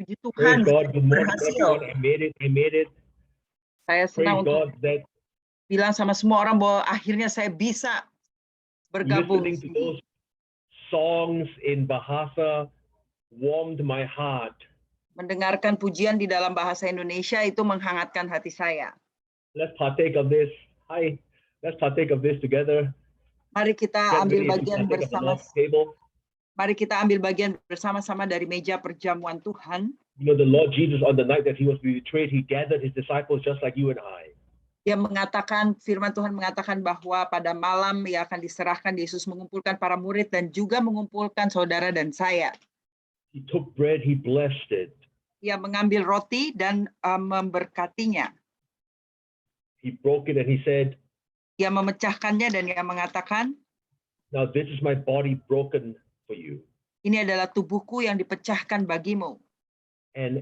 Puji Praise Tuhan, God. Good morning, berhasil. everyone. I made it. I made it. Saya Praise senang untuk God that bilang sama semua orang bahwa akhirnya saya bisa bergabung. listening to those songs in Bahasa warmed my heart. Mendengarkan pujian di dalam bahasa Indonesia itu menghangatkan hati saya. Let's partake of this. Hi. Let's partake of this together. Mari kita Get ambil ready to bagian partake of the bersama. Lord's table. Mari kita ambil bagian bersama-sama dari meja perjamuan Tuhan. You know, the Lord Jesus, on the night that he was betrayed, he gathered his disciples just like you and I. Dia mengatakan, firman Tuhan mengatakan bahwa pada malam ia akan diserahkan, Yesus mengumpulkan para murid dan juga mengumpulkan saudara dan saya. He took bread, he blessed it. Ia mengambil roti dan memberkatinya. He broke it and he said, Ia memecahkannya dan ia mengatakan, now this is my body broken for you. ini adalah tubuhku yang dipecahkan bagimu. And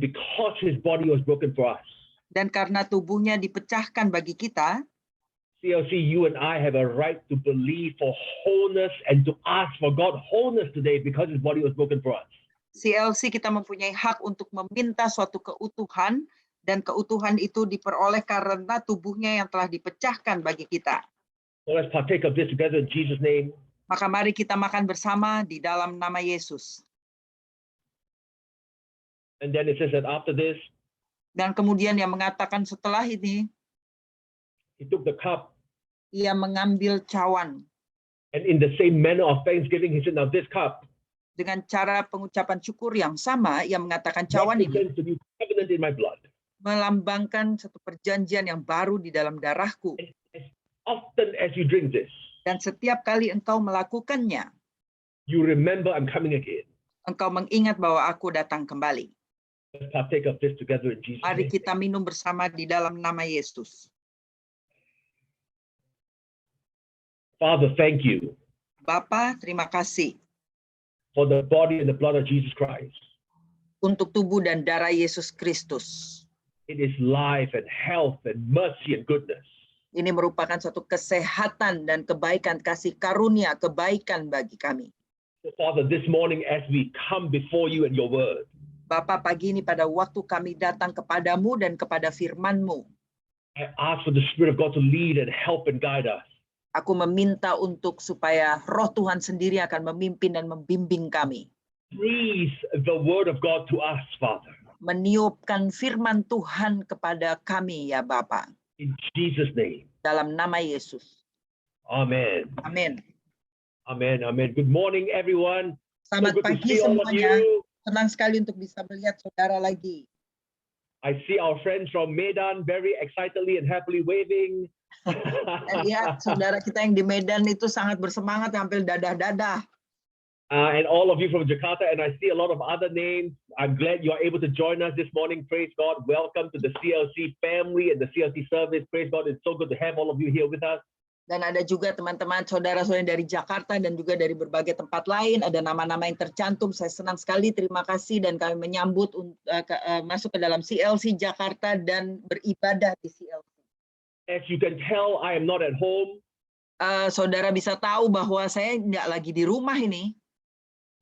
because his body was broken for us, Dan karena tubuhnya dipecahkan bagi kita, CLC, you and I have a right to believe for wholeness and to ask for God wholeness today because his body was broken for us. CLC kita mempunyai hak untuk meminta suatu keutuhan, dan keutuhan itu diperoleh karena tubuhnya yang telah dipecahkan bagi kita. So let's partake of this together in Jesus' name. Maka mari kita makan bersama di dalam nama Yesus. And then it says that after this, Dan kemudian yang mengatakan setelah ini, he took the cup, ia mengambil cawan. and in the same manner of thanksgiving, he said, now this cup Dengan cara pengucapan syukur yang sama, ia mengatakan cawan ini represents the new covenant in my blood. melambangkan satu perjanjian yang baru di dalam darahku. As often as you drink this, Dan setiap kali engkau melakukannya, you remember I'm coming again. engkau mengingat bahwa aku datang kembali. Let's partake of this together in Jesus' Mari name. kita minum bersama di dalam nama Yesus. Father, thank you Bapa, terima kasih for the body and the blood of Jesus Christ. untuk tubuh dan darah Yesus Kristus. It is life and health and mercy and goodness. Ini merupakan suatu kesehatan dan kebaikan, kasih karunia, kebaikan bagi kami. So Father, this morning as we come before you and your word, Bapa, pagi ini pada waktu kami datang kepadamu dan kepada firman-Mu, I ask for the Spirit of God to lead and help and guide us. aku meminta untuk supaya Roh Tuhan sendiri akan memimpin dan membimbing kami. Breathe the word of God to us, Father. Meniupkan firman Tuhan kepada kami, ya Bapa. In Jesus' name. Dalam nama Yesus. Amen. Amin. Amen. Amen. Good morning, everyone. Selamat good to pagi see all of semuanya. you. Senang sekali untuk bisa melihat saudara lagi. I see our friends from Medan very excitedly and happily waving. Saya lihat saudara kita yang di Medan itu sangat bersemangat, hampir dadah-dadah. And all of you from Jakarta, and I see a lot of other names. I'm glad you are able to join us this morning. Praise God. Welcome to the CLC family and the CLC service. Praise God. It's so good to have all of you here with us. Dan ada juga teman-teman saudara-saudara dari Jakarta dan juga dari berbagai tempat lain. Ada nama-nama yang tercantum. Saya senang sekali. Terima kasih dan kami menyambut masuk ke dalam CLC Jakarta dan beribadah di CLC. As you can tell, I am not at home. Saudara bisa tahu bahwa saya tidak lagi di rumah ini.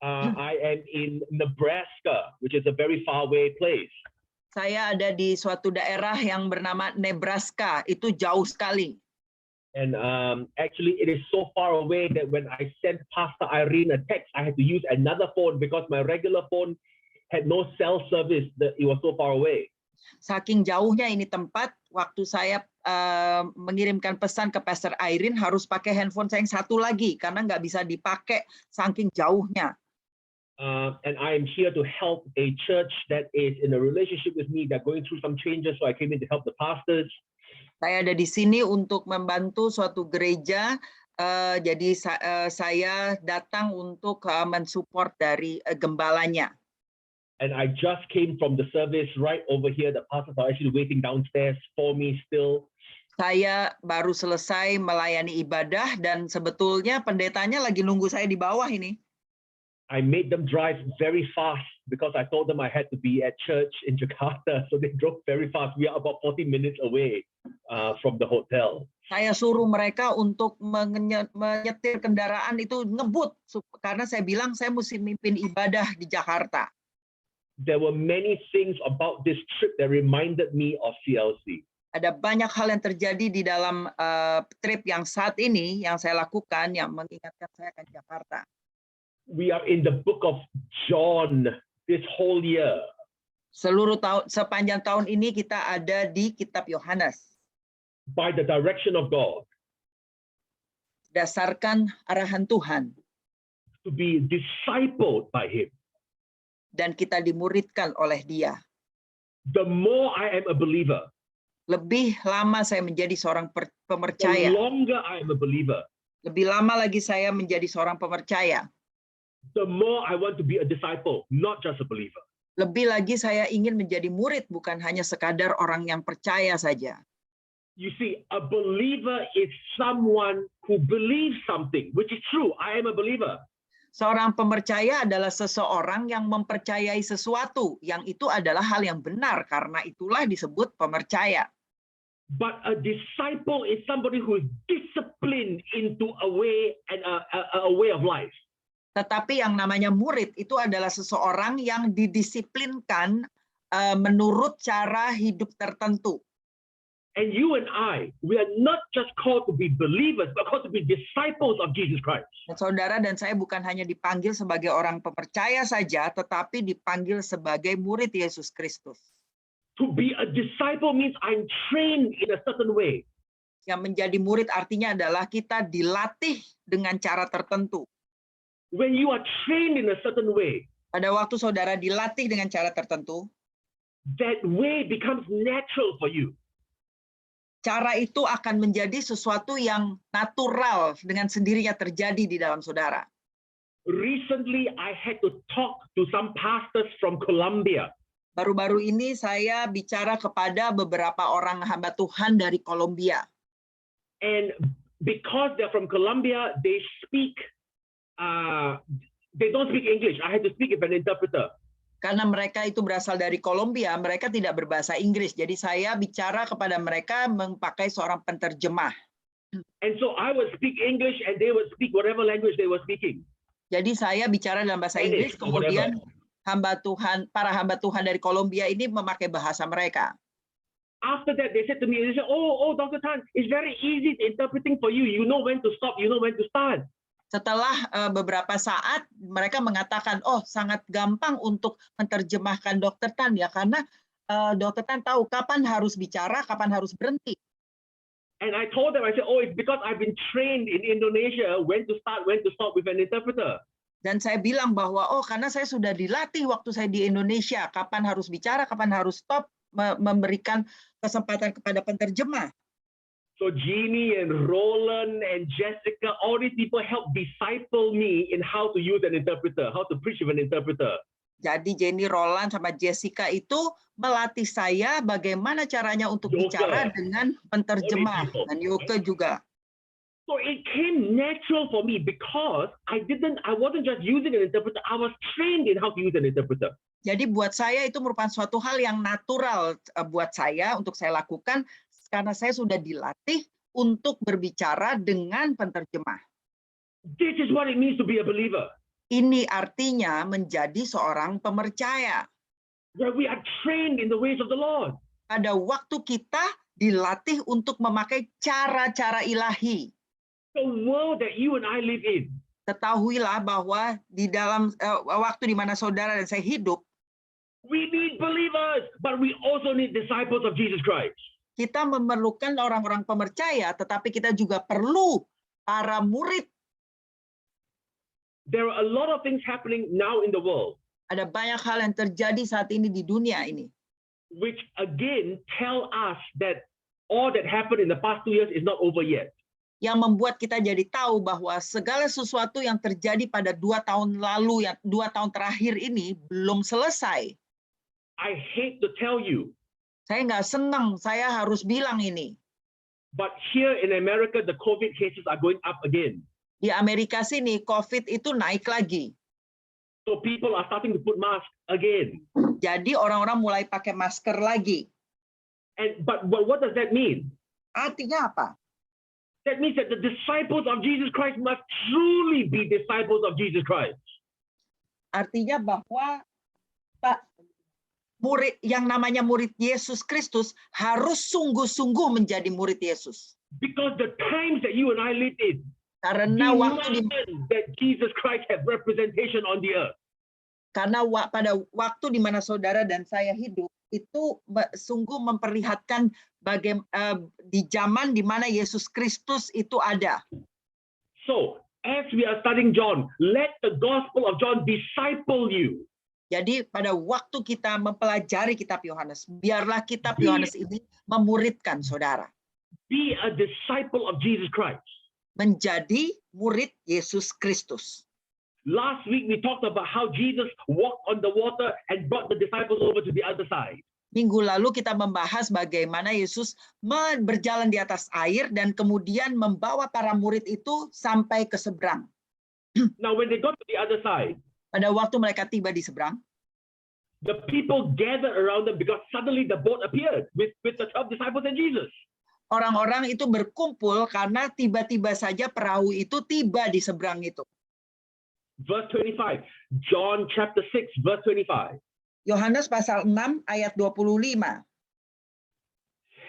I am in Nebraska, which is a very far away place. Saya ada di suatu daerah yang bernama Nebraska. Itu jauh sekali. And actually, it is so far away that when I sent Pastor Irene a text, I had to use another phone because my regular phone had no cell service. It was so far away. Saking jauhnya ini tempat, waktu saya mengirimkan pesan ke Pastor Irene harus pakai handphone saya yang satu lagi karena nggak bisa dipakai saking jauhnya. And I am here to help a church that is in a relationship with me that going through some changes. So I came in to help the pastors. Saya ada di sini untuk membantu suatu gereja. Jadi saya datang untuk mensupport dari gembalanya. And I just came from the service right over here. The pastors are actually waiting downstairs for me still. Saya baru selesai melayani ibadah dan sebetulnya pendetanya lagi nunggu saya di bawah ini. I made them drive very fast because I told them I had to be at church in Jakarta. So they drove very fast. We are about 40 minutes away from the hotel. Saya suruh mereka untuk menyetir kendaraan itu ngebut karena saya bilang saya mesti mimpin ibadah di Jakarta. there were many things about this trip that reminded me of CLC. Ada banyak hal yang terjadi di dalam trip yang saat ini yang saya lakukan yang mengingatkan saya akan Jakarta. We are in the book of John this whole year. Sepanjang tahun ini kita ada di kitab Yohanes. By the direction of God. Dasarkan arahan Tuhan. To be discipled by Him. Dan kita dimuridkan oleh Dia. The more I am a believer. Lebih lama saya menjadi seorang pemercaya. The longer I am a believer. Lebih lama lagi saya menjadi seorang pemercaya. The more I want to be a disciple, not just a believer. Lebih lagi saya ingin menjadi murid, bukan hanya sekadar orang yang percaya saja. You see, a believer is someone who believes something, which is true. I am a believer. Seorang pemercaya adalah seseorang yang mempercayai sesuatu, yang itu adalah hal yang benar, karena itulah disebut pemercaya. But a disciple is somebody who is disciplined into a way and a way of life. Tetapi yang namanya murid itu adalah seseorang yang didisiplinkan menurut cara hidup tertentu. And you and I, we are not just called to be believers, but called to be disciples of Jesus Christ. Dan saudara dan saya bukan hanya dipanggil sebagai orang pemercaya saja, tetapi dipanggil sebagai murid Yesus Kristus. To be a disciple means I'm trained in a certain way. Yang menjadi murid artinya adalah kita dilatih dengan cara tertentu. When you are trained in a certain way, pada waktu saudara dilatih dengan cara tertentu, that way becomes natural for you. Cara itu akan menjadi sesuatu yang natural dengan sendirinya terjadi di dalam saudara. Recently, I had to talk to some pastors from Colombia. Baru-baru ini saya bicara kepada beberapa orang hamba Tuhan dari Kolombia. And because they're from Colombia, they don't speak English. I had to speak with an interpreter. Karena mereka itu berasal dari Kolombia, mereka tidak berbahasa Inggris. Jadi saya bicara kepada mereka memakai seorang penterjemah. And so I would speak English and they would speak whatever language they were speaking. Jadi saya bicara dalam bahasa Inggris, kemudian para hamba Tuhan dari Kolombia ini memakai bahasa mereka. After that, they said to me, "Oh, Dr. Tan, it's very easy interpreting for you. You know when to stop, you know when to start." Setelah beberapa saat mereka mengatakan, oh sangat gampang untuk menerjemahkan Dr. Tan ya, karena Dr. Tan tahu kapan harus bicara, kapan harus berhenti. And I told them, I said, oh, it's because I've been trained in Indonesia when to start, when to stop with an interpreter. Dan saya bilang bahwa, oh karena saya sudah dilatih waktu saya di Indonesia, kapan harus bicara, kapan harus stop, memberikan kesempatan kepada penterjemah. So Jeannie and Roland and Jessica, all these people help disciple me in how to use an interpreter, how to preach with an interpreter. Jadi Jenny, Roland, sama Jessica itu melatih saya bagaimana caranya untuk bicara dengan penterjemah. Dan Yoke juga. So it came natural for me because I wasn't just using an interpreter, I was trained in how to use an interpreter. Jadi buat saya itu merupakan suatu hal yang natural buat saya untuk saya lakukan karena saya sudah dilatih untuk berbicara dengan penterjemah. This is what it means to be a believer. Ini artinya menjadi seorang pemercaya. Where we are trained in the ways of the Lord. Pada waktu kita dilatih untuk memakai cara-cara ilahi. The world that you and I live in. Ketahuilah bahwa di dalam waktu di mana saudara dan saya hidup, we need believers, but we also need disciples of Jesus Christ. Kita memerlukan orang-orang pemercaya, tetapi kita juga perlu para murid. There are a lot of things happening now in the world. Ada banyak hal yang terjadi saat ini di dunia ini. Which again tell us that all that happened in the past 2 years is not over yet. Yang membuat kita jadi tahu bahwa segala sesuatu yang terjadi pada 2 tahun lalu, 2 tahun terakhir ini belum selesai. I hate to tell you. Saya nggak senang, saya harus bilang ini. But here in America, the COVID cases are going up again. Di Amerika sini, COVID itu naik lagi. So people are starting to put masks again. Jadi orang-orang mulai pakai masker lagi. But what does that mean? Artinya apa? That means that the disciples of Jesus Christ must truly be disciples of Jesus Christ. Artinya bahwa murid yang namanya murid Yesus Kristus harus sungguh-sungguh menjadi murid Yesus. Because the times that you and I live in Karena waktu demand that Jesus Christ have representation on the earth. Karena pada waktu di mana saudara dan saya hidup itu sungguh memperlihatkan di zaman di mana Yesus Kristus itu ada. So, as we are studying John, let the Gospel of John disciple you. Jadi pada waktu kita mempelajari kitab Yohanes, biarlah kitab Yohanes ini memuridkan saudara. Be a disciple of Jesus Christ. Menjadi murid Yesus Kristus. Last week we talked about how Jesus walked on the water and brought the disciples over to the other side. Minggu lalu kita membahas bagaimana Yesus berjalan di atas air dan kemudian membawa para murid itu sampai ke seberang. Now when they got to the other side, pada waktu mereka tiba di seberang, the people gathered around them because suddenly the boat appeared with the 12 disciples and Jesus. Orang-orang itu berkumpul karena tiba-tiba saja perahu itu tiba di seberang itu. Verse 25, John chapter 6, verse 25. Yohanes pasal 6 ayat 25.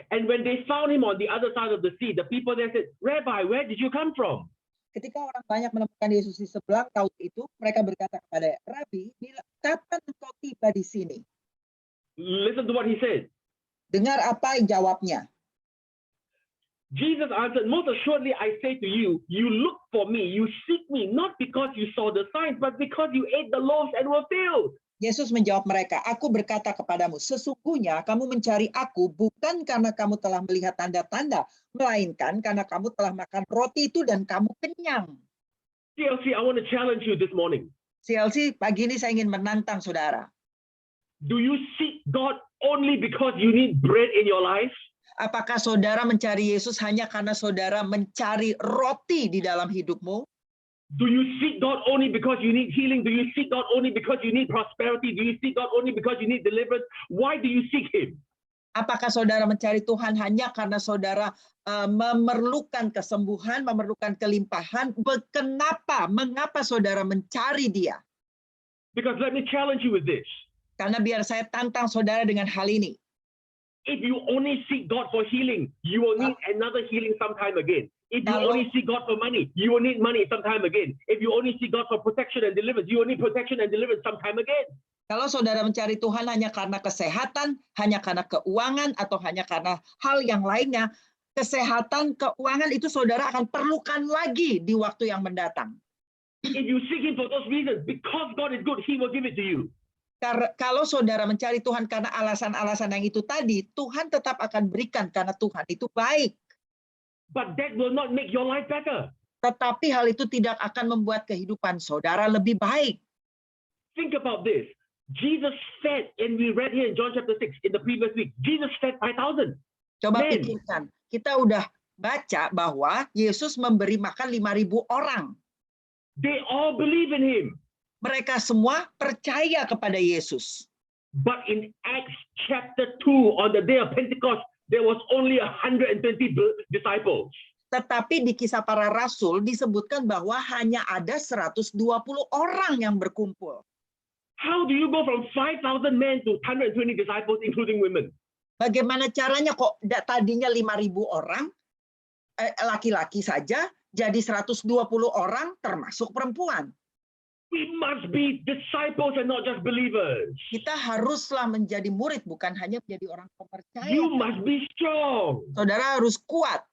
And when they found him on the other side of the sea, the people there said, Rabbi, where did you come from? Ketika orang banyak menemukan Yesus di sebelah laut itu, mereka berkata kepada Rabi, kapan engkau tiba di sini? Listen to what he said. Dengar apa jawabnya. Jesus answered, most assuredly I say to you, you look for me, you seek me, not because you saw the signs, but because you ate the loaves and were filled. Yesus menjawab mereka, aku berkata kepadamu, sesungguhnya kamu mencari aku bukan karena kamu telah melihat tanda-tanda, melainkan karena kamu telah makan roti itu dan kamu kenyang. CLC, I want to challenge you this morning. CLC, pagi ini saya ingin menantang saudara. Do you seek God only because you need bread in your life? Apakah saudara mencari Yesus hanya karena saudara mencari roti di dalam hidupmu? Do you seek God only because you need healing? Do you seek God only because you need prosperity? Do you seek God only because you need deliverance? Why do you seek Him? Apakah saudara mencari Tuhan hanya karena saudara memerlukan kesembuhan, memerlukan kelimpahan? Mengapa saudara mencari Dia? Because let me challenge you with this. Karena biar saya tantang saudara dengan hal ini. If you only seek God for healing, you will need another healing sometime again. If you only seek God for money, you will need money sometime again. If you only seek God for protection and deliverance, you will need protection and deliverance sometime again. Kalau saudara mencari Tuhan hanya karena kesehatan, hanya karena keuangan, atau hanya karena hal yang lainnya, kesehatan, keuangan itu saudara akan perlukan lagi di waktu yang mendatang. If you seek Him for those reasons, because God is good, He will give it to you. Kalau saudara mencari Tuhan karena alasan-alasan yang itu tadi, Tuhan tetap akan berikan karena Tuhan itu baik. But that will not make your life better. Tetapi hal itu tidak akan membuat kehidupan saudara lebih baik. Think about this. Jesus fed, and we read here in John chapter 6 in the previous week, Jesus fed 5,000. Coba pikirkan, kita udah baca bahwa Yesus memberi makan 5.000 orang. They all believe in Him. Mereka semua percaya kepada Yesus. But in Acts chapter 2, on the day of Pentecost, there was only 120 disciples. Tetapi di Kisah Para Rasul disebutkan bahwa hanya ada 120 orang yang berkumpul. How do you go from 5,000 men to 120 disciples, including women? Bagaimana caranya kok tadinya 5.000 orang, laki-laki saja, jadi 120 orang termasuk perempuan. We must be disciples and not just believers. Kita haruslah menjadi murid, bukan hanya menjadi orang percaya. You must be strong. Saudara harus kuat.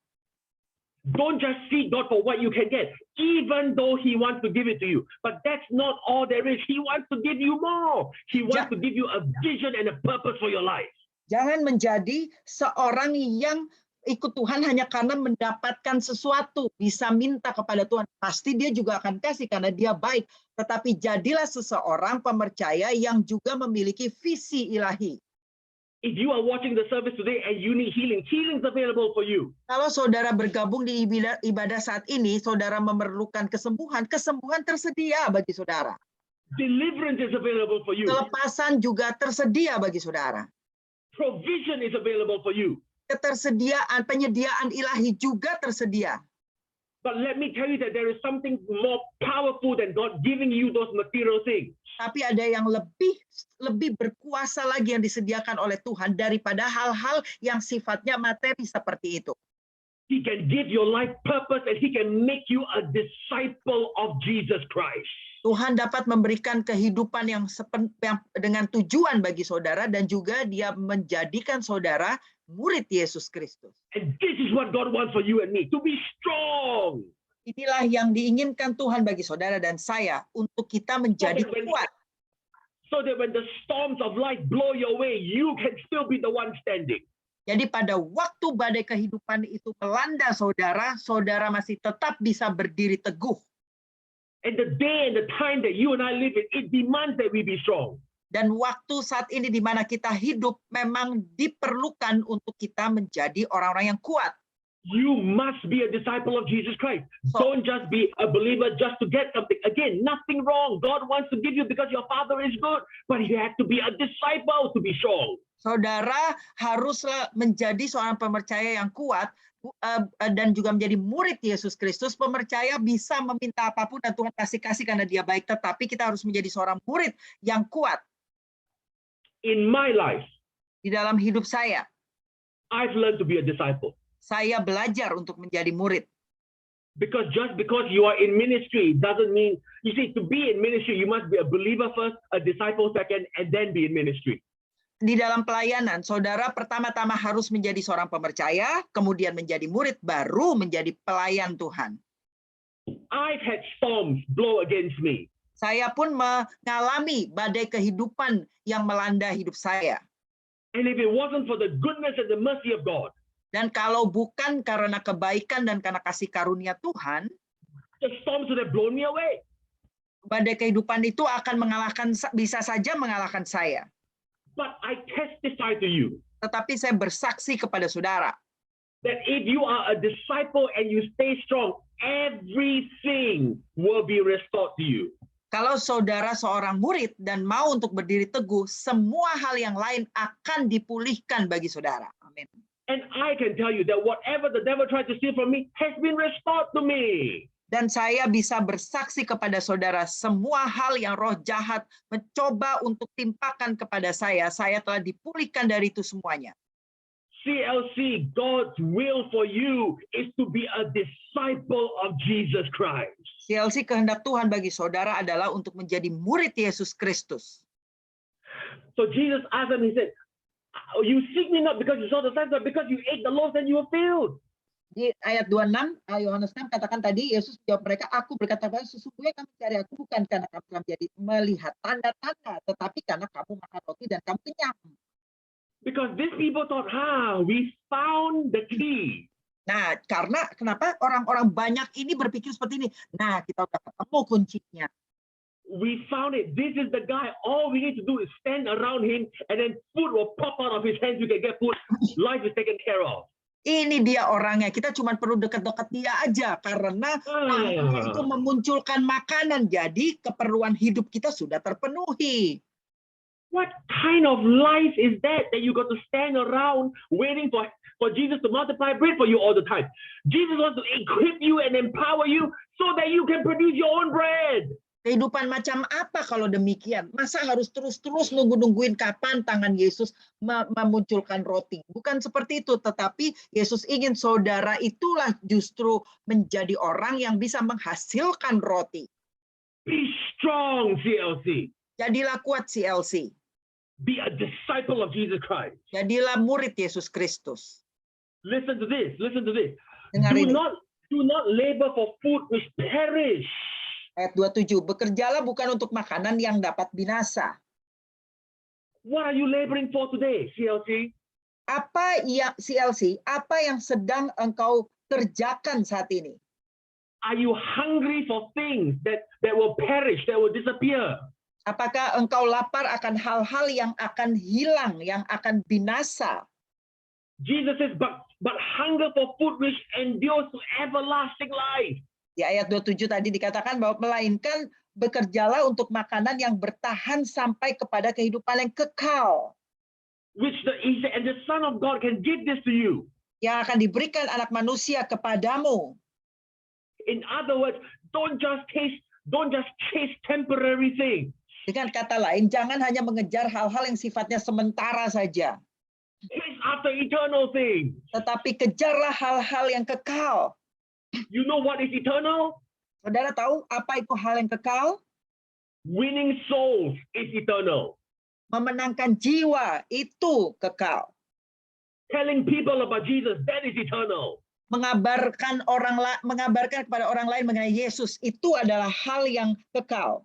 Don't just seek God for what you can get, even though He wants to give it to you. But that's not all there is. He wants to give you more. He wants to give you a vision and a purpose for your life. Jangan menjadi seorang yang ikut Tuhan hanya karena mendapatkan sesuatu, bisa minta kepada Tuhan. Pasti Dia juga akan kasih karena Dia baik. Tetapi jadilah seseorang pemercaya yang juga memiliki visi ilahi. If you are watching the service today and you need healing, healing is available for you. Kalau saudara bergabung di ibadah saat ini, saudara memerlukan kesembuhan, kesembuhan tersedia bagi saudara. Deliverance is available for you. Kelepasan juga tersedia bagi saudara. Provision is available for you. Ketersediaan, penyediaan ilahi juga tersedia. But let me tell you that there is something more powerful than God giving you those material things. Tapi ada yang lebih berkuasa lagi yang disediakan oleh Tuhan daripada hal-hal yang sifatnya materi seperti itu. He can give your life purpose and he can make you a disciple of Jesus Christ. Tuhan dapat memberikan kehidupan yang dengan tujuan bagi saudara dan juga dia menjadikan saudara murid Yesus Kristus. And this is what God wants for you and me, to be strong. Inilah yang diinginkan Tuhan bagi saudara dan saya untuk kita menjadi kuat. So that when the storms of life blow your way, you can still be the one standing. Jadi pada waktu badai kehidupan itu melanda saudara, saudara masih tetap bisa berdiri teguh. And the day and the time that you and I live in, it demands that we be strong. Dan waktu saat ini di mana kita hidup memang diperlukan untuk kita menjadi orang-orang yang kuat. You must be a disciple of Jesus Christ. Don't just be a believer just to get something. Again, nothing wrong. God wants to give you because your Father is good, but you have to be a disciple to be strong. Saudara haruslah menjadi seorang pemercaya yang kuat dan juga menjadi murid Yesus Kristus. Pemercaya bisa meminta apapun dan Tuhan kasih karena dia baik, tetapi kita harus menjadi seorang murid yang kuat. In my life, di dalam hidup saya, I've learned to be a disciple. Saya belajar untuk menjadi murid. Because just because you are in ministry doesn't mean, you see, to be in ministry, you must be a believer first, a disciple second, and then be in ministry. Di dalam pelayanan, saudara pertama-tama harus menjadi seorang pemercaya, kemudian menjadi murid, baru menjadi pelayan Tuhan. I've had storms blow against me. Saya pun mengalami badai kehidupan yang melanda hidup saya. And if it wasn't for the goodness and the mercy of God, dan kalau bukan karena kebaikan dan karena kasih karunia Tuhan, the storms would have blown me away. Badai kehidupan itu akan bisa saja mengalahkan saya. But I testify to you. Tetapi saya bersaksi kepada saudara. That if you are a disciple and you stay strong, everything will be restored to you. Kalau saudara seorang murid dan mau untuk berdiri teguh, semua hal yang lain akan dipulihkan bagi saudara. Amin. And I can tell you that whatever the devil tried to steal from me has been restored to me. Dan saya bisa bersaksi kepada saudara, semua hal yang roh jahat mencoba untuk timpakan kepada saya telah dipulihkan dari itu semuanya. CLC, God's will for you is to be a disciple of Jesus Christ. CLC, kehendak Tuhan bagi saudara adalah untuk menjadi murid Yesus Kristus. So Jesus asked them, he said, you seek me not because you saw the signs, but because you ate the loaves and you were filled. Di ayat 26, Yohanes 6 katakan tadi, Yesus jawab mereka, aku berkata bahwa sesungguhnya kamu cari aku bukan karena kamu menjadi melihat tanda-tanda, tetapi karena kamu makan roti dan kamu kenyang. Because these people thought, we found the key. Nah, karena kenapa orang-orang banyak ini berpikir seperti ini? Nah, kita udah ketemu kuncinya. We found it. This is the guy. All we need to do is stand around him and then food will pop out of his hands. You can get food. Life is taken care of. Ini dia orangnya. Kita cuma perlu dekat-dekat dia aja karena itu memunculkan makanan. Jadi keperluan hidup kita sudah terpenuhi. What kind of life is that you got to stand around waiting for Jesus to multiply bread for you all the time? Jesus wants to equip you and empower you so that you can produce your own bread. Kehidupan macam apa kalau demikian? Masa harus terus-terus nungguin kapan tangan Yesus memunculkan roti? Bukan seperti itu, tetapi Yesus ingin saudara itulah justru menjadi orang yang bisa menghasilkan roti. Be strong, CLC. Jadilah kuat, CLC. Be a disciple of Jesus Christ. Jadilah murid Yesus Kristus. Listen to this. Listen to this. Dengar ini. Do not labor for food which perish. Ayat 27, bekerjalah bukan untuk makanan yang dapat binasa. What are you laboring for today, CLC? Apa yang sedang engkau kerjakan saat ini? Are you hungry for things that will perish, that will disappear? Apakah engkau lapar akan hal-hal yang akan hilang, yang akan binasa? Jesus says, but hunger for food which endures to everlasting life. Di ayat 27 tadi dikatakan bahwa melainkan bekerjalah untuk makanan yang bertahan sampai kepada kehidupan yang kekal. And the Son of God can give this to you. Yang akan diberikan anak manusia kepadamu. In other words, don't just chase temporary things. Dengan kata lain, jangan hanya mengejar hal-hal yang sifatnya sementara saja, Chase after eternal things. tetapi kejarlah hal-hal yang kekal. You know what is eternal? Saudara tahu apa itu hal yang kekal? Winning souls is eternal. Memenangkan jiwa itu kekal. Telling people about Jesus, that is eternal. Mengabarkan kepada orang lain mengenai Yesus itu adalah hal yang kekal.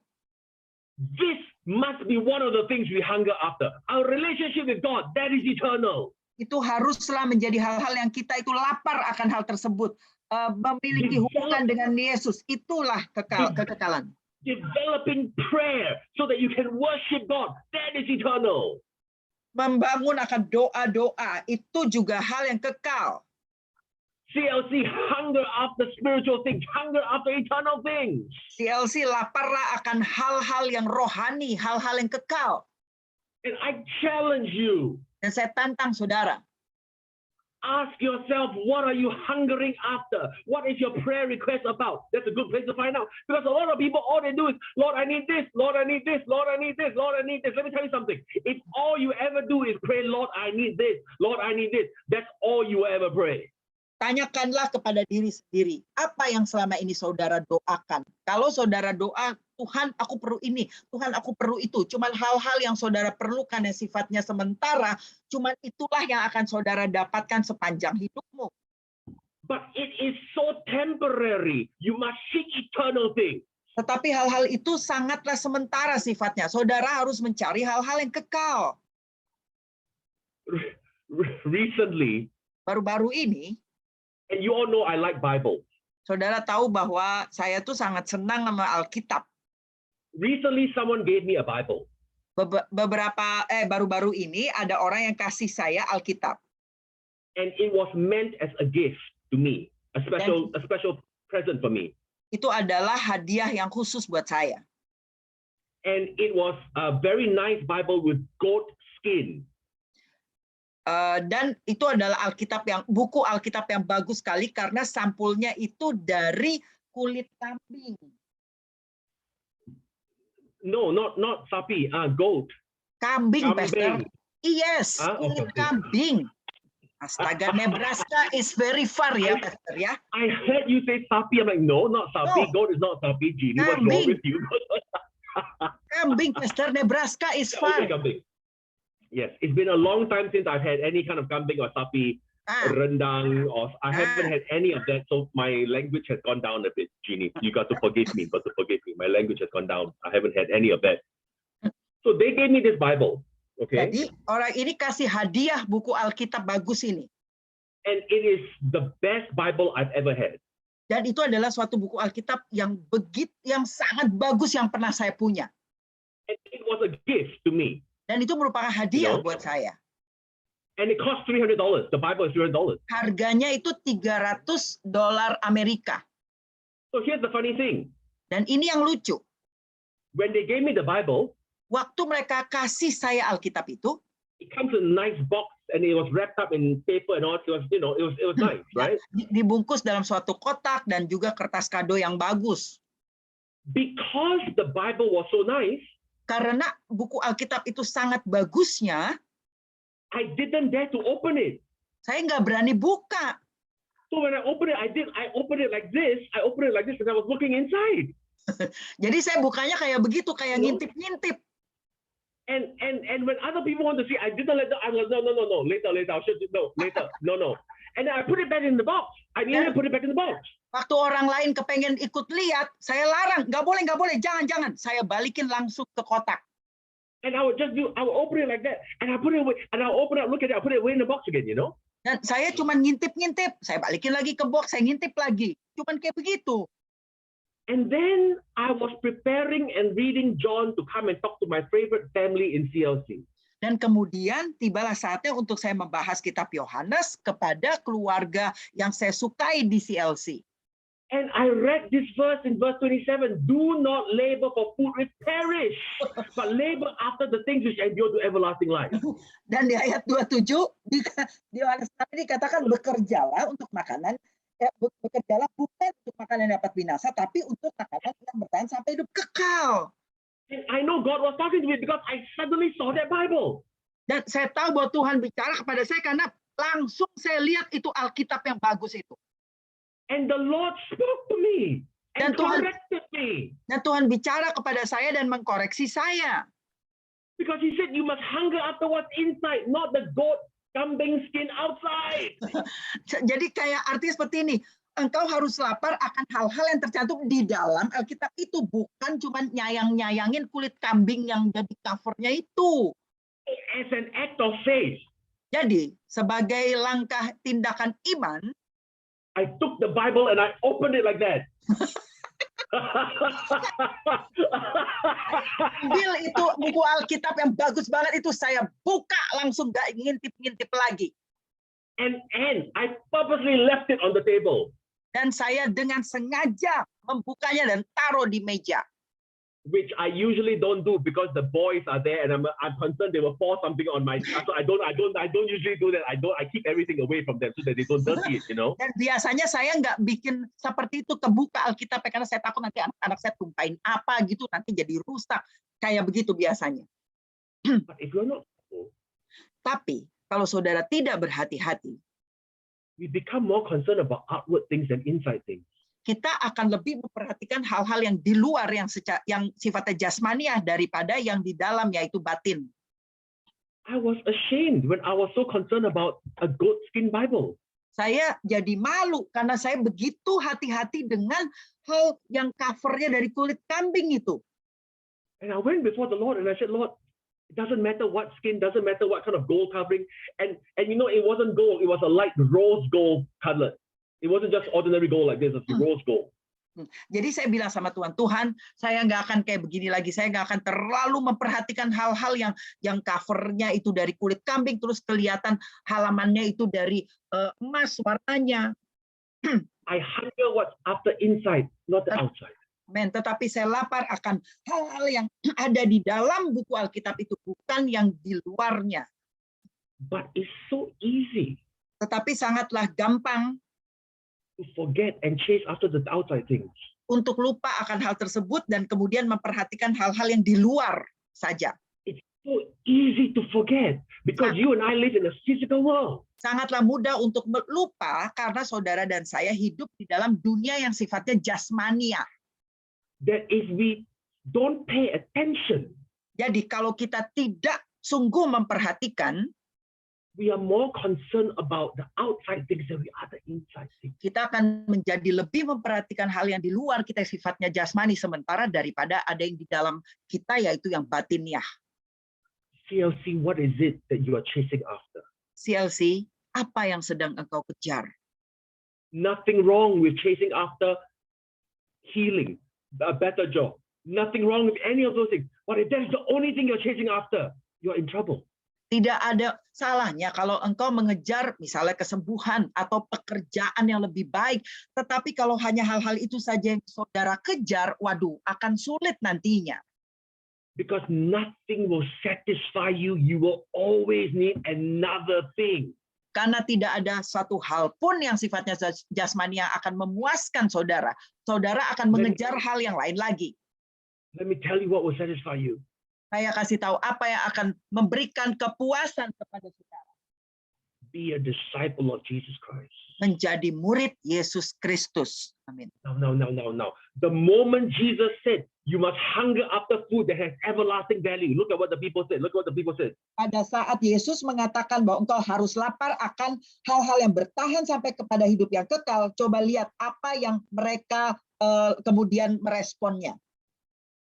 This must be one of the things we hunger after. Our relationship with God, that is eternal. Itu haruslah menjadi hal-hal yang kita itu lapar akan hal tersebut. Memiliki hubungan dengan Yesus, itulah kekekalan. Developing prayer so that you can worship God, that is eternal. Membangun akan doa-doa, itu juga hal yang kekal. CLC hunger after spiritual things, hunger after eternal things. CLC laparlah akan hal-hal yang rohani, hal-hal yang kekal. And I challenge you. Dan saya tantang saudara, ask yourself, what are you hungering after? What is your prayer request about? That's a good place to find out. Because a lot of people, all they do is, Lord, I need this, Lord, I need this, Lord, I need this, Lord, I need this. Let me tell you something. If all you ever do is pray, Lord, I need this, Lord, I need this, that's all you ever pray. tanyakanlah kepada diri sendiri, apa yang selama ini saudara doakan? Kalau saudara doa, Tuhan aku perlu ini, Tuhan aku perlu itu, cuman hal-hal yang saudara perlukan yang sifatnya sementara, cuman itulah yang akan saudara dapatkan sepanjang hidupmu. But it is so temporary. You must seek eternal things. Tetapi hal-hal itu sangatlah sementara sifatnya. Saudara harus mencari hal-hal yang kekal. Recently, Baru-baru ini, and you all know I like Bible. saudara tahu bahwa saya tuh sangat senang sama Alkitab. Recently, someone gave me a Bible. Baru-baru ini ada orang yang kasih saya Alkitab. And it was meant as a gift to me, a special present for me. Itu adalah hadiah yang khusus buat saya. And it was a very nice Bible with goat skin. Dan itu adalah buku Alkitab yang bagus sekali karena sampulnya itu dari kulit kambing. No, not sapi, goat. Kambing, Pastor. Yes, kulit kambing. Astaga, Nebraska is very far ya, Pastor ya. I heard you say sapi. I'm like, no, not sapi. No. Goat is not sapi. Jeannie, what's wrong with you? Kambing, Pastor. Nebraska is far. Okay, kambing. Yes, it's been a long time since I've had any kind of kambing or sapi, rendang, or I haven't had any of that. So my language has gone down a bit, Jeannie. You got to forgive me. My language has gone down. I haven't had any of that. So they gave me this Bible. Okay. Jadi orang ini kasih hadiah buku Alkitab bagus ini. And it is the best Bible I've ever had. Dan itu adalah suatu buku Alkitab yang sangat bagus yang pernah saya punya. And it was a gift to me. Dan itu merupakan hadiah buat saya. And it cost $300. The Bible is $300. Harganya itu $300 Amerika. So here's the funny thing. Dan ini yang lucu. When they gave me the Bible, waktu mereka kasih saya Alkitab itu, it comes in a nice box and it was wrapped up in paper and all. It was, it was nice, right? Dibungkus dalam suatu kotak dan juga kertas kado yang bagus. Because the Bible was so nice, karena buku Alkitab itu sangat bagusnya, I didn't dare to open it. Saya nggak berani buka. So when I opened it, I opened it like this. I opened it like this because I was looking inside. Jadi saya bukanya kayak begitu, kayak ngintip-ngintip. And when other people want to see, I didn't let them. I was no. Later. I'll show you. No, later. No. And then I put it back in the box. I didn't put it back in the box. Waktu orang lain kepengen ikut lihat, saya larang, nggak boleh, jangan. Saya balikin langsung ke kotak. And I would open it like that, and I put it away, and I open it, look at it, I put it away in the box again, Dan saya cuma ngintip, saya balikin lagi ke box, saya ngintip lagi, cuman kayak begitu. And then I was preparing and reading John to come and talk to my favorite family in CLC. Dan kemudian tibalah saatnya untuk saya membahas kitab Yohanes kepada keluarga yang saya sukai di CLC. And I read this verse in verse 27. Do not labor for food which perish, but labor after the things which endure to everlasting life. Dan di ayat 27 di Yohanes dikatakan bekerjalah untuk makanan bekerjalah bukan untuk makan yang dapat binasa, tapi untuk makanan yang bertahan sampai hidup kekal. And I know God was talking to me because I suddenly saw that Bible. Dan saya tahu bahwa Tuhan bicara kepada saya karena langsung saya lihat itu Alkitab yang bagus itu. And the Lord spoke to me and corrected me. Dan Tuhan bicara kepada saya dan mengkoreksi saya. Because he said you must hunger after what's inside, not the goat kambing skin outside. Jadi kayak artinya seperti ini. Engkau harus lapar akan hal-hal yang tercantum di dalam Alkitab itu, bukan cuma nyayang-nyayangin kulit kambing yang jadi covernya itu. As an act of faith. Jadi sebagai langkah tindakan iman, I took the Bible and I opened it like that. Ambil itu buku Alkitab yang bagus banget itu, saya buka langsung, gak ngintip-ngintip lagi. And I purposely left it on the table. Dan saya dengan sengaja membukanya dan taruh di meja. Which I usually don't do because the boys are there and I'm concerned they will pour something on my. So I don't usually do that. I keep everything away from them so that they don't dirty it, you know. Dan biasanya saya nggak bikin seperti itu, kebuka Alkitab karena saya takut nanti anak-anak saya tumpahin apa gitu, nanti jadi rusak. Kayak begitu biasanya. But if you're not, tapi kalau saudara tidak berhati-hati, we become more concerned about outward things than inside things. Kita akan lebih memperhatikan hal-hal yang di luar yang sifatnya jasmaniah daripada yang di dalam, yaitu batin. I was ashamed when I was so concerned about a goat skin Bible. Saya jadi malu karena saya begitu hati-hati dengan hal yang covernya dari kulit kambing itu. And I went before the Lord and I said, Lord, it doesn't matter what skin, doesn't matter what kind of gold covering. And you know, it wasn't gold, it was a light rose gold color. It wasn't just ordinary gold like this, it's rose gold. Jadi saya bilang sama Tuhan, Tuhan, saya nggak akan kayak begini lagi. Saya nggak akan terlalu memperhatikan hal-hal yang covernya itu dari kulit kambing, terus kelihatan halamannya itu dari emas warnanya. I hunger what's after inside, not the outside. Men, tetapi saya lapar akan hal-hal yang ada di dalam buku Alkitab itu, bukan yang di luarnya. But it's so easy. Tetapi sangatlah gampang to forget and chase after the outside things. Untuk lupa akan hal tersebut dan kemudian memperhatikan hal-hal yang di luar saja. It's so easy to forget because you and I live in a physical world. Sangatlah mudah untuk lupa karena saudara dan saya hidup di dalam dunia yang sifatnya jasmania. That if we don't pay attention, jadi kalau kita tidak sungguh memperhatikan, we are more concerned about the outside things than we are the inside things. Kita akan menjadi lebih memperhatikan hal yang di luar kita sifatnya jasmani, sementara daripada ada yang di dalam kita, yaitu yang batiniah. CLC, what is it that you are chasing after? CLC, apa yang sedang engkau kejar? Nothing wrong with chasing after healing, a better job. Nothing wrong with any of those things. But if that is the only thing you're chasing after, you're in trouble. Tidak ada salahnya kalau engkau mengejar misalnya kesembuhan atau pekerjaan yang lebih baik. Tetapi kalau hanya hal-hal itu saja yang saudara kejar, waduh, akan sulit nantinya. Because nothing will satisfy you. You will always need another thing. Karena tidak ada satu hal pun yang sifatnya jasmani yang akan memuaskan saudara. Saudara akan mengejar hal yang lain lagi. Let me tell you what will satisfy you. Saya kasih tahu apa yang akan memberikan kepuasan kepada saudara. Be a disciple of Jesus Christ. Menjadi murid Yesus Kristus. Amin. No. The moment Jesus said, you must hunger after food that has everlasting value. Look at what the people said. Pada saat Yesus mengatakan bahwa engkau harus lapar akan hal-hal yang bertahan sampai kepada hidup yang kekal, coba lihat apa yang mereka kemudian meresponnya.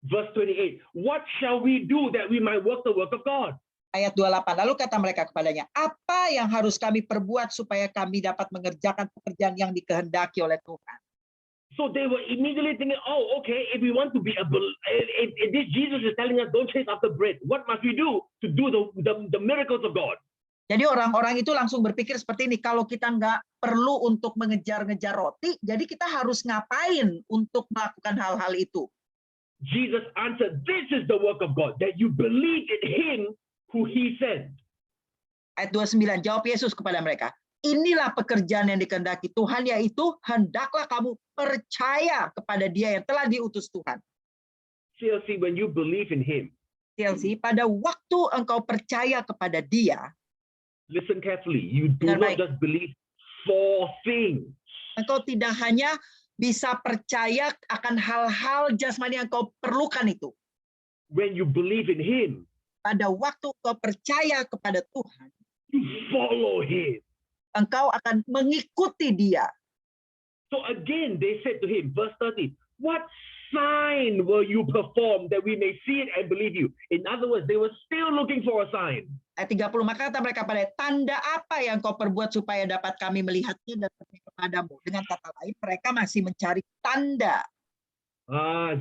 Verse 28, what shall we do that we might work the work of God? Ayat 28, lalu kata mereka kepadanya, apa yang harus kami perbuat supaya kami dapat mengerjakan pekerjaan yang dikehendaki oleh Tuhan? So they were immediately thinking, oh, okay, if we want to be this Jesus is telling us don't chase after bread. What must we do to do the miracles of God? Jadi orang-orang itu langsung berpikir seperti ini, kalau kita nggak perlu untuk mengejar-ngejar roti, jadi kita harus ngapain untuk melakukan hal-hal itu? Jesus answered, this is the work of God, that you believe in him who he sent. Ayat 29, jawab Yesus kepada mereka, inilah pekerjaan yang dikehendaki Tuhan, yaitu hendaklah kamu percaya kepada Dia yang telah diutus Tuhan. CLC, when you believe in Him, CLC, pada waktu engkau percaya kepada Dia, listen carefully. You do Dengar not baik. just believe for things. engkau tidak hanya bisa percaya akan hal-hal jasmani yang engkau perlukan itu. When you believe in Him, Pada waktu engkau percaya kepada Tuhan, you follow Him. engkau akan mengikuti Dia. So again, they said to him, verse 30, what sign will you perform that we may see it and believe you? In other words, they were still looking for a sign. Ayat 30, maka kata mereka pada, tanda apa yang kau perbuat supaya dapat kami melihatnya dan percaya kepadamu? Dengan kata lain, mereka masih mencari tanda.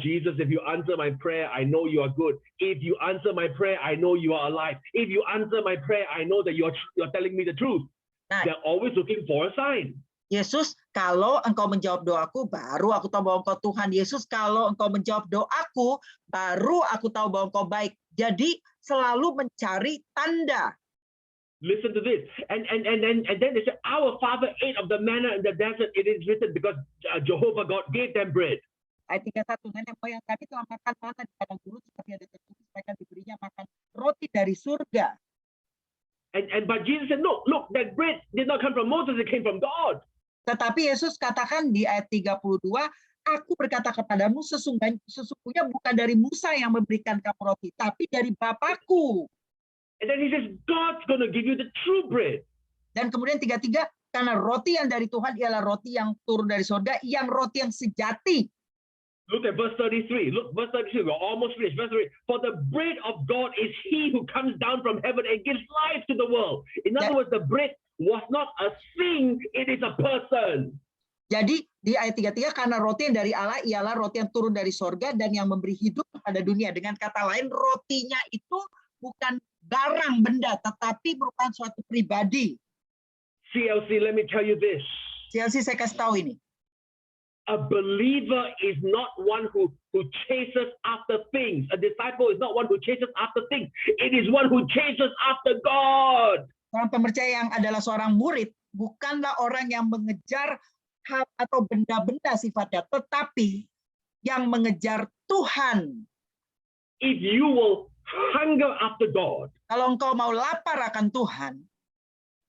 Jesus, if you answer my prayer, I know you are good. If you answer my prayer, I know you are alive. If you answer my prayer, I know that you're telling me the truth. Nah, They're always looking for a sign. Yesus, kalau engkau menjawab doaku, baru aku tahu bahwa engkau Tuhan. Yesus, kalau engkau menjawab doaku, baru aku tahu bahwa engkau baik. Jadi selalu mencari tanda. Listen to this. And then they said, our father ate of the manna in the desert. It is written because Jehovah God gave them bread. Ayat 31, nenek moyang kami telah makan mana di padang gurun seperti ada tertulis, mereka diberinya makan roti dari surga. But Jesus said, no, look, that bread did not come from Moses, it came from God. Tetapi Yesus katakan di ayat 32, aku berkata kepadamu, sesungguhnya bukan dari Musa yang memberikan kamu roti, tapi dari Bapakku. And then he says, God's going to give you the true bread. Dan kemudian 33, karena roti yang dari Tuhan ialah roti yang turun dari surga, yang roti yang sejati. Look at verse 33. Look, verse 33. We're almost finished. Verse 33. For the bread of God is He who comes down from heaven and gives life to the world. In other words, the bread was not a thing, it is a person. Jadi di ayat 33, karena roti yang dari Allah ialah roti yang turun dari surga dan yang memberi hidup kepada dunia. Dengan kata lain, rotinya itu bukan barang benda, tetapi merupakan suatu pribadi. CLC, let me tell you this. CLC, saya kasih tahu ini. A believer is not one who chases after things. A disciple is not one who chases after things. It is one who chases after God. Orang percaya yang adalah seorang murid bukanlah orang yang mengejar hal atau benda-benda sifatnya, tetapi yang mengejar Tuhan. If you will hunger after God, kalau engkau mau lapar akan Tuhan,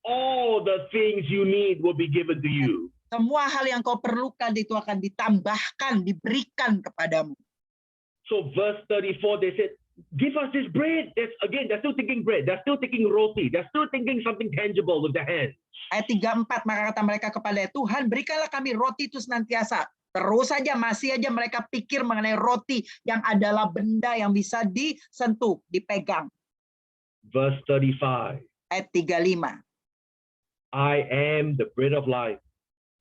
all the things you need will be given to you. Semua hal yang kau perlukan itu akan ditambahkan, diberikan kepadamu. So verse 34, they said, give us this bread. They're still thinking bread. They're still thinking roti. They're still thinking something tangible with their hands. Ayat 34, maka kata mereka kepada Tuhan, berikanlah kami roti itu senantiasa. Terus saja, masih aja mereka pikir mengenai roti yang adalah benda yang bisa disentuh, dipegang. Verse 35. Ayat 35. I am the bread of life.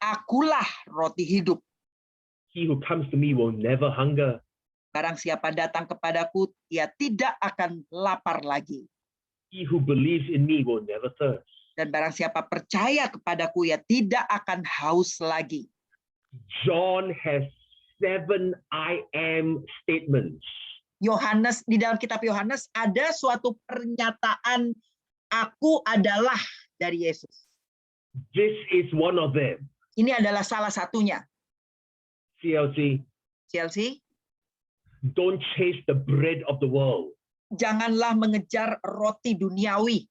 Akulah roti hidup. He who comes to me will never hunger. Barang siapa datang kepadaku, ia tidak akan lapar lagi. He who believes in me will never thirst. Dan barang siapa percaya kepadaku, ia tidak akan haus lagi. John has 7 I am statements. Yohanes, di dalam kitab Yohanes ada suatu pernyataan aku adalah dari Yesus. This is one of them. Ini adalah salah satunya. CLC. CLC, don't chase the bread of the world. Janganlah mengejar roti duniawi.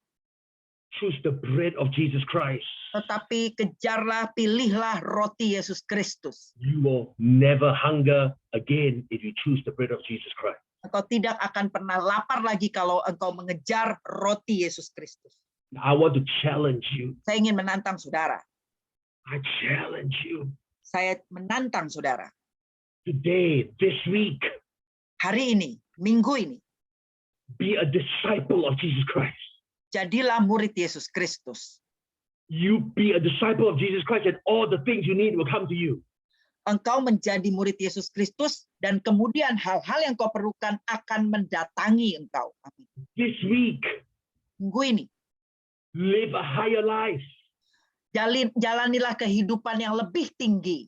Choose the bread of Jesus Christ. Tetapi kejarlah, pilihlah roti Yesus Kristus. You will never hunger again if you choose the bread of Jesus Christ. Engkau tidak akan pernah lapar lagi kalau engkau mengejar roti Yesus Kristus. I want to challenge you. Saya ingin menantang saudara. I challenge you. Saya menantang saudara. Today, this week, hari ini, minggu ini, be a disciple of Jesus Christ. Jadilah murid Yesus Kristus. You be a disciple of Jesus Christ and all the things you need will come to you. Engkau menjadi murid Yesus Kristus dan kemudian hal-hal yang kau perlukan akan mendatangi engkau. Amin. This week, minggu ini, live a higher life. Jalanilah kehidupan yang lebih tinggi.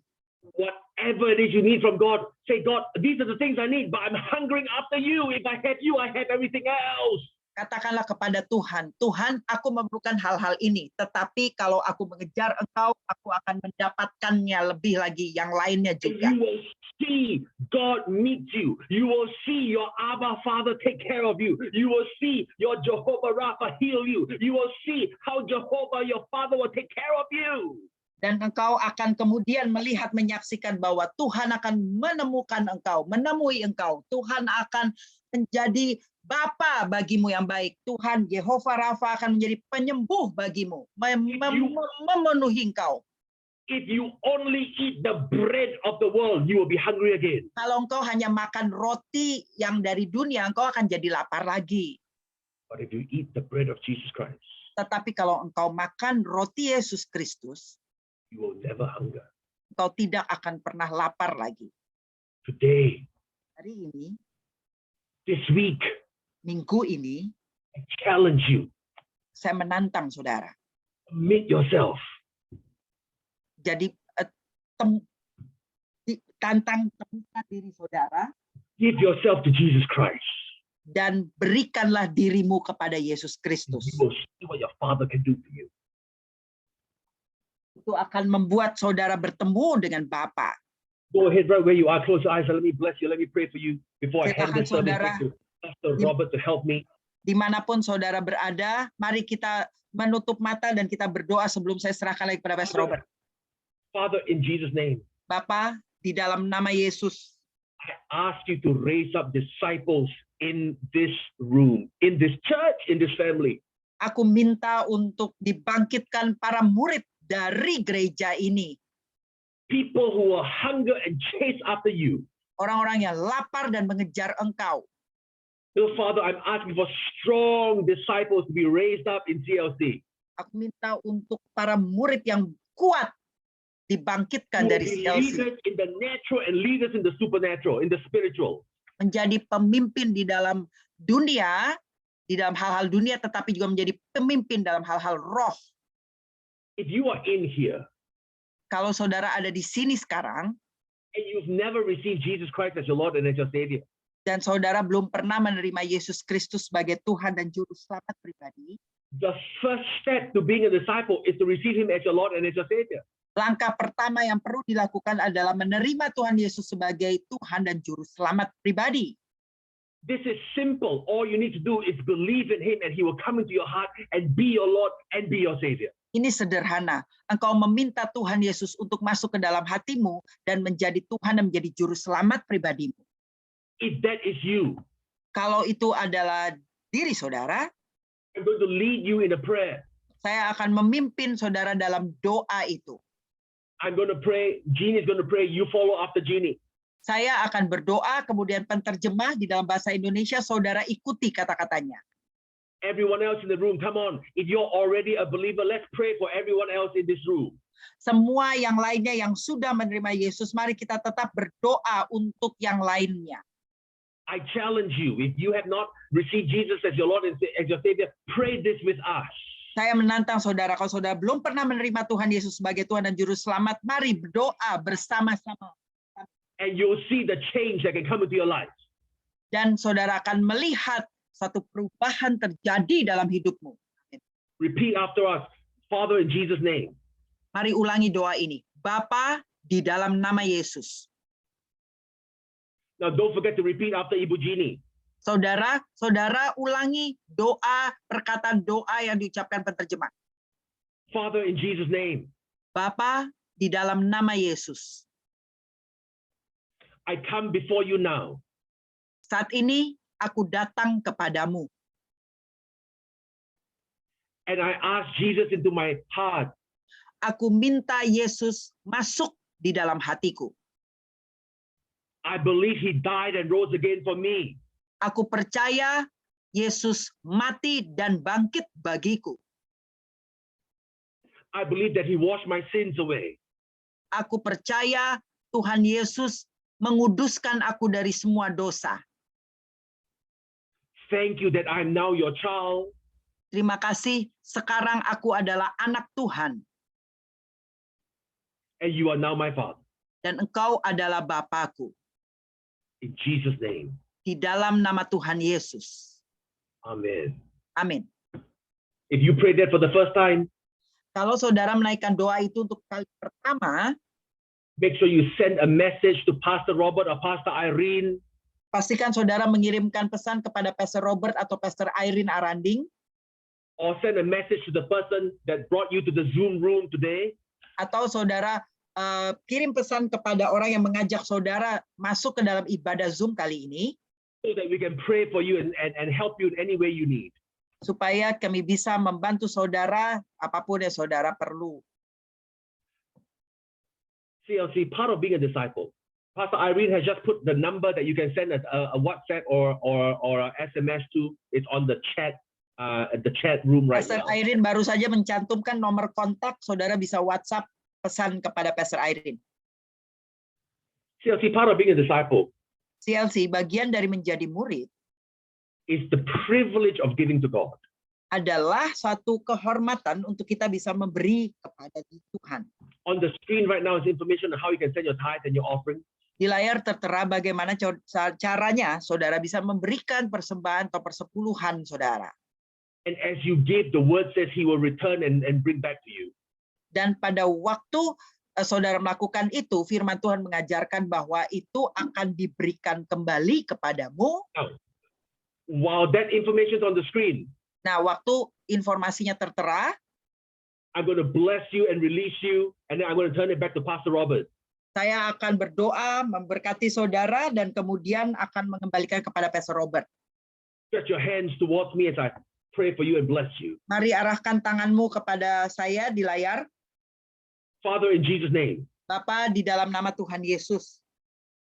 Whatever it is you need from God, say, God, these are the things I need, but I'm hungering after you. If I have you, I have everything else. Katakanlah kepada Tuhan, Tuhan, aku memerlukan hal-hal ini, tetapi kalau aku mengejar Engkau, aku akan mendapatkannya lebih lagi, yang lainnya And juga. you will see God meet you. You will see your Abba Father take care of you. You will see your Jehovah Rapha heal you. You will see how Jehovah, your Father, will take care of you. Dan engkau akan kemudian melihat, menyaksikan bahwa Tuhan akan menemukan engkau, menemui engkau. Tuhan akan menjadi Bapa bagimu yang baik. Tuhan Jehovah Rapha akan menjadi penyembuh bagimu, memenuhi engkau. If you only eat the bread of the world, you will be hungry again. Kalau engkau hanya makan roti yang dari dunia, engkau akan jadi lapar lagi. But if you eat the bread of Jesus Christ, Tetapi kalau engkau makan roti Yesus Kristus, you will never hunger. engkau tidak akan pernah lapar lagi. Today, Hari ini, this week, minggu ini, I challenge you. saya menantang saudara. Commit yourself. Jadi tantang temukan diri saudara Give yourself to Jesus Christ. dan berikanlah dirimu kepada Yesus Kristus. You will see what your Father can do for you. Itu akan membuat saudara bertemu dengan Bapa. Go ahead right where you are. Close your eyes and let me bless you. Let me pray for you before I hand Silakan this service saudara. to Pastor Robert to help me. Dimanapun saudara berada, mari kita menutup mata dan kita berdoa sebelum saya serahkan lagi kepada Pastor Robert. Father, in Jesus' name, Bapa, di dalam nama Yesus, I ask you to raise up disciples in this room, in this church, in this family. aku minta untuk dibangkitkan para murid dari gereja ini. People who will hunger and chase after you. Orang-orang yang lapar dan mengejar Engkau. So, Father, I'm asking for strong disciples to be raised up in CLC. Aku minta untuk para murid yang kuat dibangkitkan Who will dari be CLC. leaders in the natural and leaders in the supernatural, in the spiritual. Menjadi pemimpin di dalam dunia, di dalam hal-hal dunia, tetapi juga menjadi pemimpin dalam hal-hal roh. If you are in here Kalau saudara ada di sini sekarang, and you've never received Jesus Christ as your Lord and as your Savior, dan saudara belum pernah menerima Yesus Kristus sebagai Tuhan dan Juru Selamat pribadi, the first step to being a disciple is to receive Him as your Lord and as your Savior. langkah pertama yang perlu dilakukan adalah menerima Tuhan Yesus sebagai Tuhan dan Juru Selamat pribadi. This is simple. All you need to do is believe in Him and He will come into your heart and be your Lord and be your Savior. Ini sederhana. Engkau meminta Tuhan Yesus untuk masuk ke dalam hatimu dan menjadi Tuhan dan menjadi Juru Selamat pribadimu. If that is you, Kalau itu adalah diri saudara, I'm going to lead you in a prayer. saya akan memimpin saudara dalam doa itu. I'm going to pray. Jeannie is going to pray. You follow after Jeannie. Saya akan berdoa, kemudian penterjemah di dalam bahasa Indonesia, saudara ikuti kata-katanya. Everyone else in the room, come on. If you're already a believer, let's pray for everyone else in this room. Semua yang lainnya yang sudah menerima Yesus, mari kita tetap berdoa untuk yang lainnya. I challenge you, if you have not received Jesus as your Lord and as your Savior, pray this with us. Saya menantang saudara, kalau saudara belum pernah menerima Tuhan Yesus sebagai Tuhan dan Juru Selamat, mari berdoa bersama-sama. And you'll see the change that can come into your life. Dan saudara akan melihat satu perubahan terjadi dalam hidupmu. Repeat after us. Father, in Jesus' name. Mari ulangi doa ini. Bapa, di dalam nama Yesus. Now, don't forget to repeat after Ibu Jeannie. Saudara ulangi doa, perkataan doa yang diucapkan penterjemah. Father, in Jesus' name. Bapa, di dalam nama Yesus. I come before you now. Saat ini, aku datang kepadamu. And I ask Jesus into my heart. Aku minta Yesus masuk di dalam hatiku. I believe He died and rose again for me. Aku percaya Yesus mati dan bangkit bagiku. I believe that He washed my sins away. Aku percaya Tuhan Yesus menguduskan aku dari semua dosa. Thank you that I'm now your child. Terima kasih, sekarang aku adalah anak Tuhan. And you are now my Father. Dan engkau adalah Bapakku. In Jesus' name. Di dalam nama Tuhan Yesus. Amen. Amin. If you prayed that for the first time, Kalau saudara menaikkan doa itu untuk kali pertama, make sure you send a message to Pastor Robert or Pastor Irene. pastikan saudara mengirimkan pesan kepada Pastor Robert atau Pastor Irene Aranding, Or send a message to the person that brought you to the Zoom room today. atau saudara kirim pesan kepada orang yang mengajak saudara masuk ke dalam ibadah Zoom kali ini, So that we can pray for you and help you in any way you need. supaya kami bisa membantu saudara apapun yang saudara perlu. CLC, part of being a disciple. Pastor Irene has just put the number that you can send a WhatsApp or a SMS to. It's on the chat room right Pastor now. Irene baru saja mencantumkan nomor kontak, saudara bisa WhatsApp pesan kepada Pastor Irene. CLC, part of being a disciple CLC, bagian dari menjadi murid is the privilege of giving to God. adalah suatu kehormatan untuk kita bisa memberi kepada Tuhan. On the screen right now is information on how you can send your tithe and your offering. Di layar tertera bagaimana caranya saudara bisa memberikan persembahan atau persepuluhan saudara. And as you give, the word says he will return and bring back to you. Dan pada waktu saudara melakukan itu, firman Tuhan mengajarkan bahwa itu akan diberikan kembali kepadamu. While that information is on the screen, Nah, waktu informasinya tertera, I'm going to bless you and release you, and then I'm going to turn it back to Pastor Robert. saya akan berdoa, memberkati saudara, dan kemudian akan mengembalikan kepada Pastor Robert. Stretch your hands towards me as I pray for you and bless you. Mari arahkan tanganmu kepada saya di layar. Father, in Jesus' name, Bapa, di dalam nama Tuhan Yesus,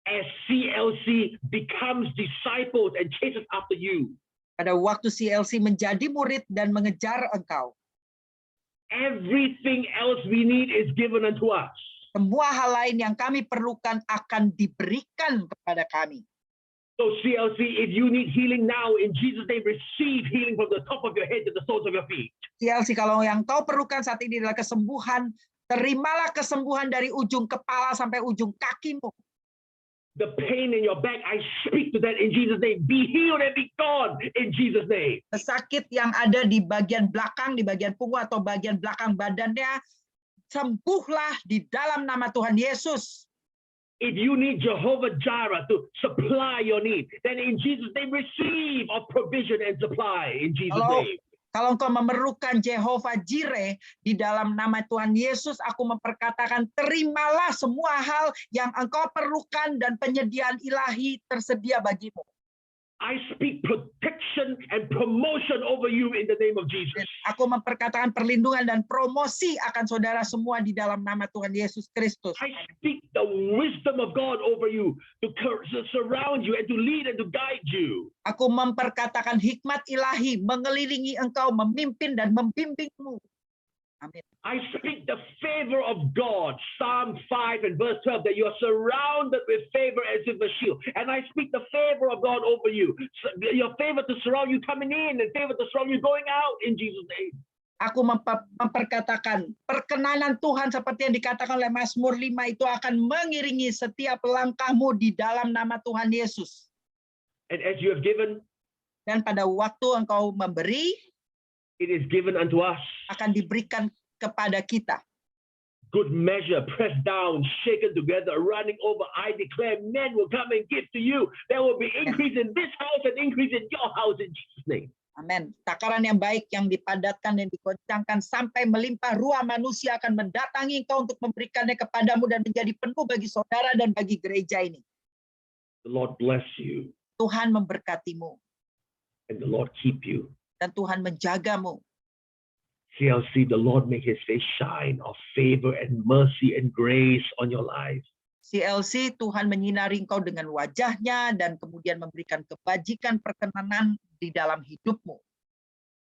as CLC becomes disciples and chases after you, pada waktu CLC menjadi murid dan mengejar Engkau, everything else we need is given unto us. semua hal lain yang kami perlukan akan diberikan kepada kami. So CLC, if you need healing now, in Jesus' name, receive healing from the top of your head to the soles of your feet. CLC, kalau yang kau perlukan saat ini adalah kesembuhan, terimalah kesembuhan dari ujung kepala sampai ujung kakimu. The pain in your back, I speak to that in Jesus' name. Be healed and be gone in Jesus' name. Sakit yang ada di bagian belakang, di bagian punggung atau bagian belakang badannya, sembuhlah di dalam nama Tuhan Yesus. If you need Jehovah Jireh to supply your need, then in Jesus' name, receive of provision and supply in Jesus' name. Kalau engkau memerlukan Jehovah Jireh di dalam nama Tuhan Yesus, aku memperkatakan terimalah semua hal yang engkau perlukan dan penyediaan ilahi tersedia bagimu. I speak protection and promotion over you in the name of Jesus. Aku memperkatakan perlindungan dan promosi akan saudara semua di dalam nama Tuhan Yesus Kristus. I speak the wisdom of God over you to surround you and to lead and to guide you. Aku memperkatakan hikmat ilahi mengelilingi engkau, memimpin dan membimbingmu. Amin. I speak the favor of God, Psalm 5 and verse 12, that you are surrounded with favor as if a shield. And I speak the favor of God over you. Your favor to surround you coming in and favor to surround you going out in Jesus' name. Aku memperkatakan perkenanan Tuhan seperti yang dikatakan oleh Mazmur 5 itu akan mengiringi setiap langkahmu di dalam nama Tuhan Yesus. And as you have given, dan pada waktu engkau memberi, it is given unto us. Akan diberikan kepada kita. Good measure, pressed down, shaken together, running over. I declare men will come and give to you. There will be increase in this house and increase in your house in Jesus' name. Amin. Takaran yang baik yang dipadatkan dan dikoncangkan sampai melimpah ruah manusia akan mendatangi engkau untuk memberikannya kepadamu dan menjadi penuh bagi saudara dan bagi gereja ini. The Lord bless you. Tuhan memberkatimu. And the Lord keep you. Dan Tuhan menjagamu. CLC, the Lord make his face shine of favor and mercy and grace on your life. CLC, Tuhan menyinari engkau dengan wajahnya dan kemudian memberikan kebajikan perkenanan di dalam hidupmu.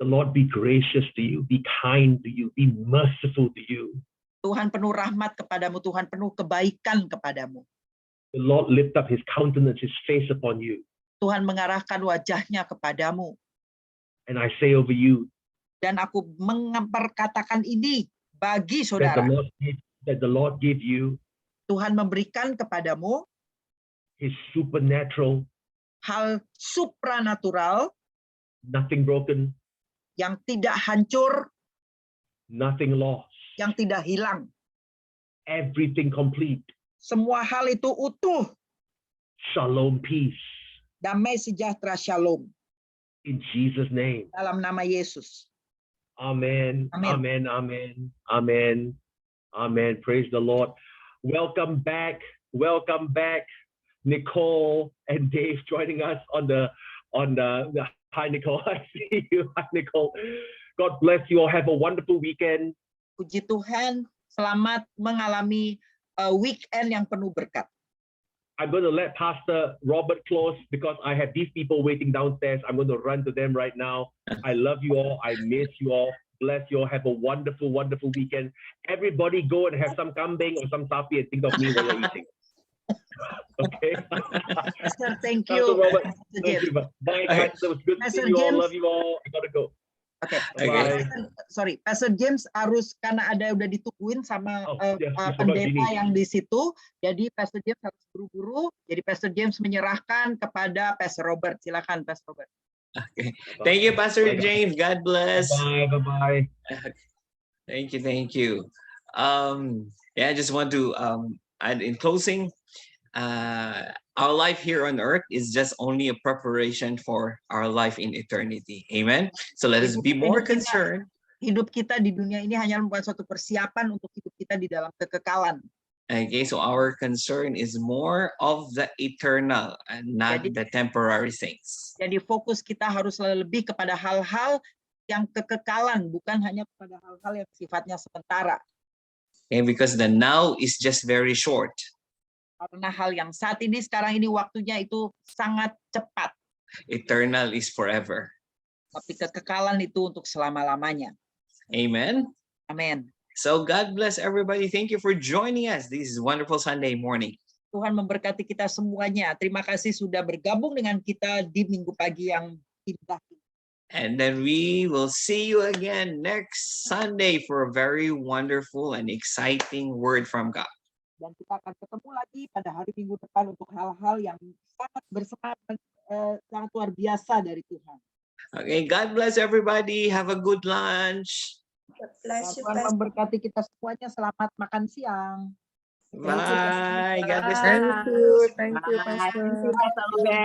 The Lord be gracious to you, be kind to you, be merciful to you. Tuhan penuh rahmat kepadamu, Tuhan penuh kebaikan kepadamu. The Lord lift up his countenance, his face upon you. Tuhan mengarahkan wajahnya kepadamu. And I say over you, dan aku memperkatakan ini bagi saudara. That the Lord give you Tuhan memberikan kepadamu his supernatural, hal supranatural, nothing broken, yang tidak hancur, nothing lost, yang tidak hilang. everything complete. Semua hal itu utuh. Shalom, peace. Damai sejahtera shalom. In Jesus' name. Dalam nama Yesus. Amen. Amen. Amen. Amen. Amen. Amen. Praise the Lord. Welcome back. Welcome back, Nicole and Dave joining us on the hi Nicole. I see you. Hi Nicole. God bless you all. Have a wonderful weekend. Puji Tuhan, selamat mengalami weekend yang penuh berkat. I'm going to let Pastor Robert close because I have these people waiting downstairs. I'm going to run to them right now. I love you all. I miss you all. Bless you all. Have a wonderful, wonderful weekend. Everybody go and have some kambing or some sapi and think of me when you're eating. Okay. Pastor, thank Pastor you. Robert, Pastor thank you. Bye, Pastor. It was good to Pastor see you all. James. Love you all. I gotta go. Oke. Bye. Pastor James harus karena ada udah ditungguin sama pendeta Gini. yang di situ. Jadi Pastor James harus buru-buru. Jadi Pastor James menyerahkan kepada Pastor Robert. Silakan Pastor Robert. Okay. Thank you, Pastor James. God bless. Bye. Bye. Thank you. Thank you. Yeah, I just want to add in closing, our life here on earth is just only a preparation for our life in eternity. Amen. So let us be more concerned. Hidup kita di dunia ini hanya merupakan suatu persiapan untuk hidup kita di dalam kekekalan. Okay, so our concern is more of the eternal and not the temporary things. Jadi fokus kita harus lebih kepada hal-hal yang kekekalan, bukan hanya kepada hal-hal yang sifatnya sementara. Okay, because the now is just very short. Karena hal yang saat ini, sekarang ini waktunya itu sangat cepat. Eternal is forever. Tapi kekekalan itu untuk selama-lamanya. Amen. Amen. So God bless everybody. Thank you for joining us. This is wonderful Sunday morning. Tuhan memberkati kita semuanya. Terima kasih sudah bergabung dengan kita di minggu pagi yang indah. And then we will see you again next Sunday for a very wonderful and exciting word from God. Dan kita akan ketemu lagi pada hari Minggu depan untuk hal-hal yang sangat bersemangat, sangat luar biasa dari Tuhan. Okay, God bless everybody. Have a good lunch. Tuhan memberkati kita semuanya. Selamat makan siang. Bye. God bless. Thank you, Pastor. Thank you, Pastor.